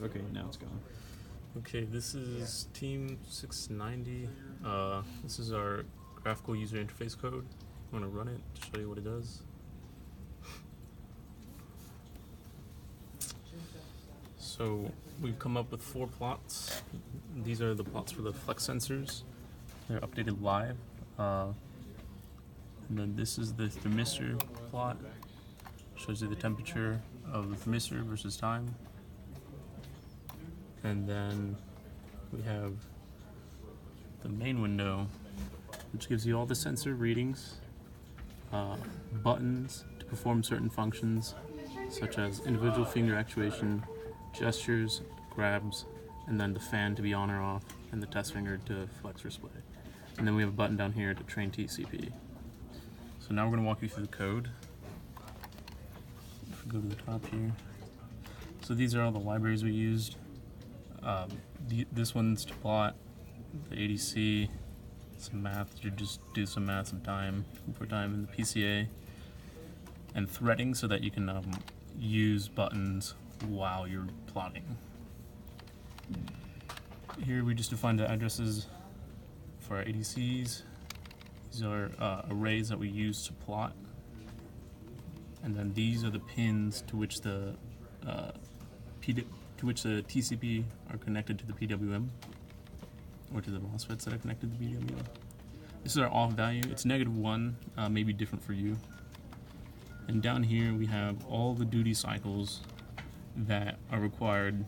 Okay, now it's going. Okay, this is Team 690. This is our graphical user interface code. I'm going to run it to show you what it does. So we've come up with 4 plots. These are the plots for the flex sensors. They're updated live. And then this is the thermistor plot. Shows you the temperature of the thermistor versus time. And then we have the main window, which gives you all the sensor readings, buttons to perform certain functions, such as individual finger actuation, gestures, grabs, and then the fan to be on or off, and the test finger to flex or splay. And then we have a button down here to train TCP. So now we're going to walk you through the code. If we go to the top here. So these are all the libraries we used. This one's to plot the ADC, some math, to just do some math, some time, for time in the PCA, and threading so that you can use buttons while you're plotting. Here we just defined the addresses for our ADCs. These are arrays that we use to plot, and then these are the pins to which the TCP are connected to the PWM, or to the MOSFETs that are connected to the PWM. This is our off value. It's -1, maybe different for you. And down here we have all the duty cycles that are required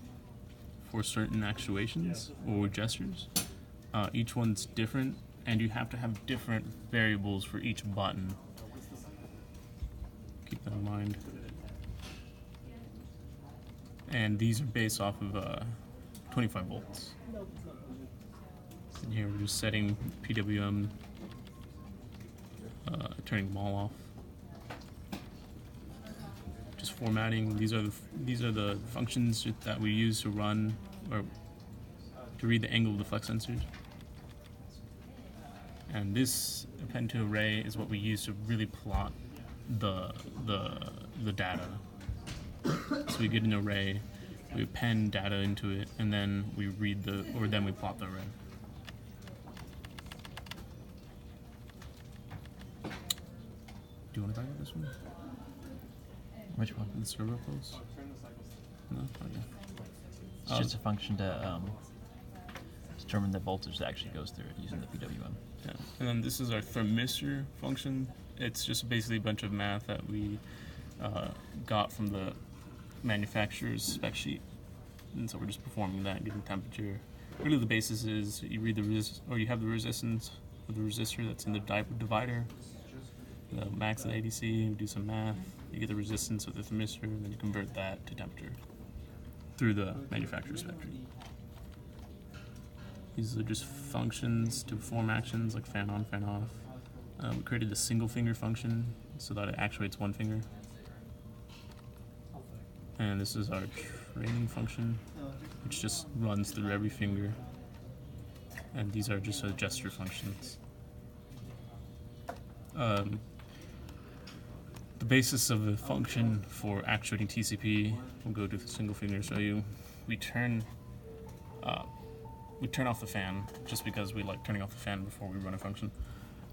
for certain actuations or gestures. Each one's different, and you have to have different variables for each button. Keep that in mind. And these are based off of 25 volts. And here we're just setting PWM, turning them all off. Just formatting. These are the functions that we use to run or to read the angle of the flex sensors. And this append to array is what we use to really plot the data. So we get an array, we append data into it, and then we read then we plot the array. Do you want to talk about this one? Which one? The servo post? No? Okay. It's just a function to determine the voltage that actually goes through it using the PWM. Yeah. And then this is our thermistor function. It's just basically a bunch of math that we got from the manufacturer's spec sheet, and so we're just performing that, getting temperature. Really, the basis is you read you have the resistance of the resistor that's in the divider, the max of the ADC. You do some math, you get the resistance of the thermistor, and then you convert that to temperature through the manufacturer's spec sheet. These are just functions to perform actions like fan on, fan off. We created a single finger function so that it actuates one finger. And this is our training function, which just runs through every finger. And these are just gesture functions. The basis of the function for actuating TCP, we'll go to the single finger, show you. We turn off the fan, just because we like turning off the fan before we run a function.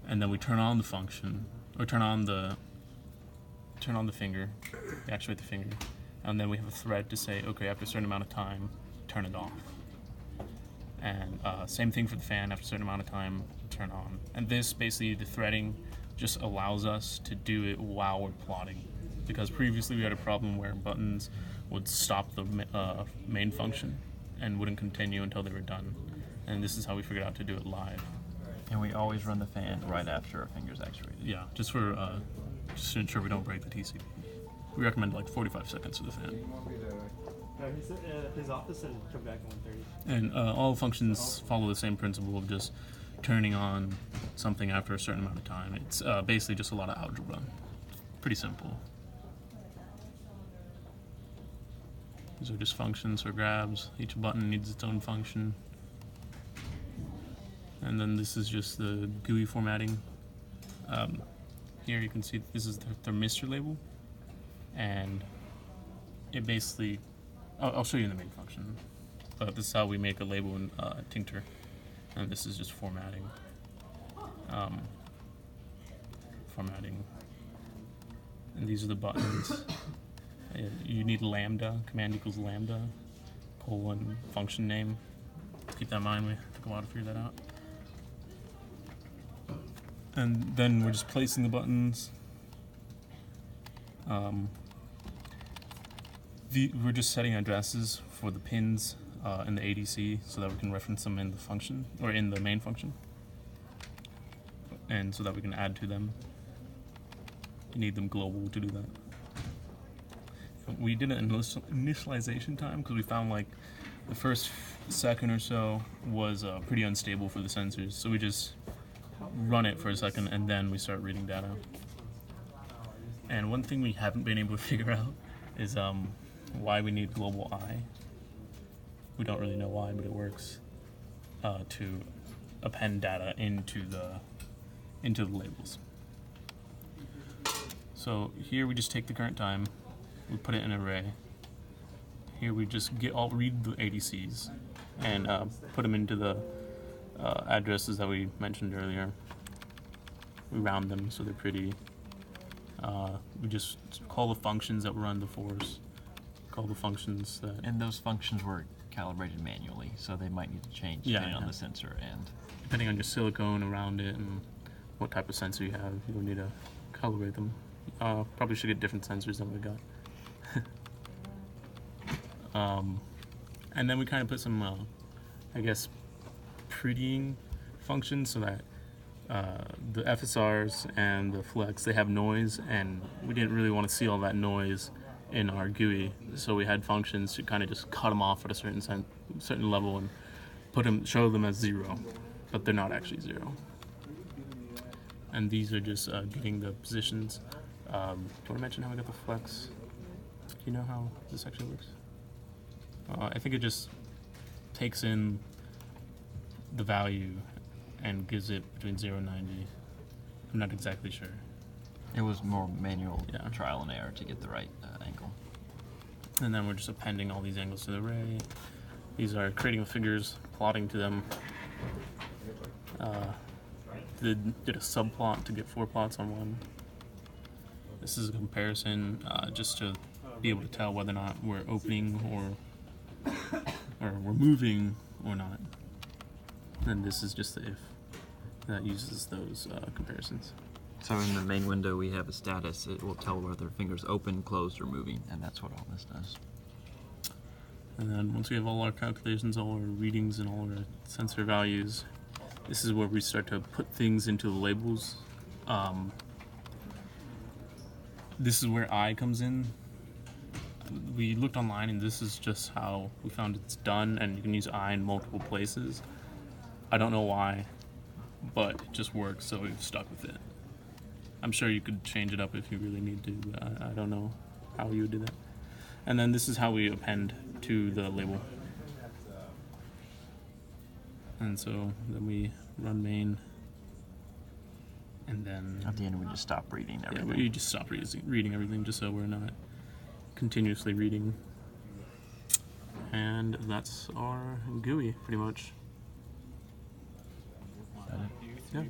And then we turn on the function, or turn on the finger, actuate the finger. And then we have a thread to say, okay, after a certain amount of time, turn it off. And same thing for the fan, after a certain amount of time, turn on. And this, basically, the threading just allows us to do it while we're plotting. Because previously we had a problem where buttons would stop the main function and wouldn't continue until they were done. And this is how we figured out to do it live. And we always run the fan right after our fingers actuated. Yeah, just to ensure we don't break the TCP. We recommend like 45 seconds of the fan. He said his office said come back at 1:30. And all functions follow the same principle of just turning on something after a certain amount of time. It's basically just a lot of algebra. Pretty simple. These are just functions for grabs. Each button needs its own function. And then this is just the GUI formatting. Here you can see this is the thermistor label. And it basically, I'll show you in the main function. but this is how we make a label in Tincture, and this is just formatting. Formatting. And these are the buttons. You need lambda, command equals lambda, colon, function name. Keep that in mind, we took a while to figure that out. And then we're just placing the buttons. We're just setting addresses for the pins in the ADC so that we can reference them in the function, or in the main function. And so that we can add to them. You need them global to do that. We did an initialization time because we found like the first second or so was pretty unstable for the sensors. So we just run it for a second and then we start reading data. And one thing we haven't been able to figure out is why we need global I. We don't really know why, but it works to append data into the labels. So here we just take the current time, we put it in an array. Here we just read the ADCs and put them into the addresses that we mentioned earlier. We round them so they're pretty. We just call the functions that run the force. Call the functions that. And those functions were calibrated manually, so they might need to change depending on the sensor and. Depending on your silicone around it and what type of sensor you have, you'll need to calibrate them. Probably should get different sensors than we got. And then we kind of put some, I guess, prettying functions so that the FSRs and the flex, they have noise, and we didn't really want to see all that noise in our GUI, so we had functions to kind of just cut them off at a certain level and show them as 0, but they're not actually 0. And these are just getting the positions. Do you want to mention how we got the flex? Do you know how this actually works? I think it just takes in the value and gives it between 0 and 90. I'm not exactly sure. It was more manual trial and error to get the right angle. And then we're just appending all these angles to the array. These are creating figures, plotting to them. Did a subplot to get 4 plots on one. This is a comparison just to be able to tell whether or not we're opening or we're moving or not. And this is just the if that uses those comparisons. So in the main window we have a status. It will tell whether the finger's open, closed, or moving, and that's what all this does. And then once we have all our calculations, all our readings, and all our sensor values, this is where we start to put things into the labels. This is where I comes in. We looked online and this is just how we found it's done, and you can use I in multiple places. I don't know why, but it just works, so we've stuck with it. I'm sure you could change it up if you really need to, but I don't know how you would do that. And then this is how we append to the label. And so then we run main, and then at the end we just stop reading everything. Yeah, we just stop reading everything just so we're not continuously reading. And that's our GUI pretty much. Is that it? Yeah.